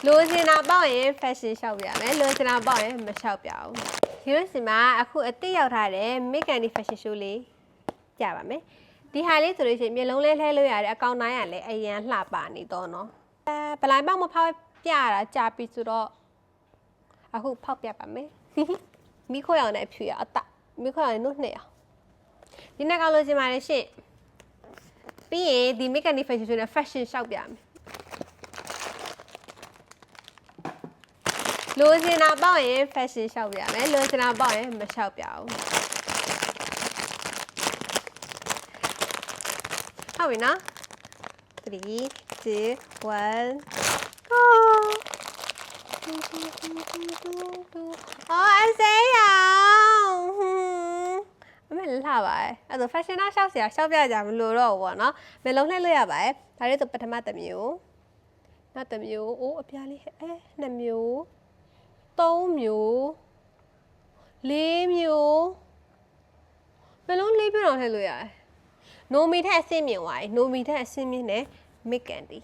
လိုချင်တာပေါ့ရင် fashion ရှောက်ပြမယ်လိုချင်တာပေါ့ရင်မရှောက်ပြအောင်ဒီလိုစီမှာအခုအစ်စ်ရောက်ထားတဲ့ make and fashion show လေးကြပါမယ်ဒီဟာလေးဆိုလို့ရှိရင်မျက်လုံးလေးလှဲလို့ရတယ်အကောင်တိုင်းကလည်းအရန်လှပနေတော့เนาะပလိုင်းပေါက်မဖောက်ပြရတာကြာပြီဆိုတော့အခုဖောက်ပြပါမယ်မိခိုးရောင်နဲ့ဖြူရအတမိခိုးရောင်နဲ့နှုတ်နှစ်အောင်ဒီနေ့ကောင်းလို့ချင်ပါတယ်ရှင့်ပြီးရင်ဒီ make and fashion show နဲ့ fashion ရှောက်ပြမယ်လိုချင်တာပေါ့ရင် fashion ရှောက်ပြမယ်လိုချင်တာပေါ့ရင်မရှောက်ပြအောင်ဟုတ်ပြီနော်3 2 1 go အော်အစေးရောင်အမေလှပါတယ်အဲ့ဒါ fashion နောက်ရှောက်စရာရှောက်ပြကြမလို့တော့ဘူးပေါ့နော်မျက်လုံးလှည့်လို့ရပါတယ်ဒါလေးဆိုပထမတစ်မျိုးနောက်တစ်မျိုးအိုးအပြားလေးနှစ်မျိုး3မျိုး4မျိုးဘယ်လုံး4မျိုးတော့ထည့်လို့ရတယ်နိုမီထက်အဆင့်မြင့်သွားပြီနိုမီထက်အဆင့်မြင့်နဲ့မစ်ကန်တီ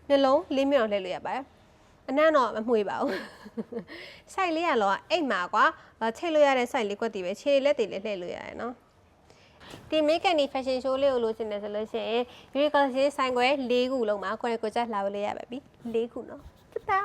နှလုံး4မျိုးတော့ထည့်လို့ရပါတယ်အနံ့တော့မမှွေပါဘူးစိုက်လေးရတော့အိတ်မှာကွာချိတ်လို့ရတဲ့စိုက်လေးကွက်တီပဲခြေလက်တွေလည်းလှည့်လို့ရတယ်နော်ဒီ make and fashion show လေးကိုလို့ချင်တယ်ဆိုလို့ရှိရင် Unique Collection ဆိုင်ခွဲ4ခုလုံးမှာကိုယ်ကိုကြက်လာလို့ရပါပြီ4ခုနော်တတာ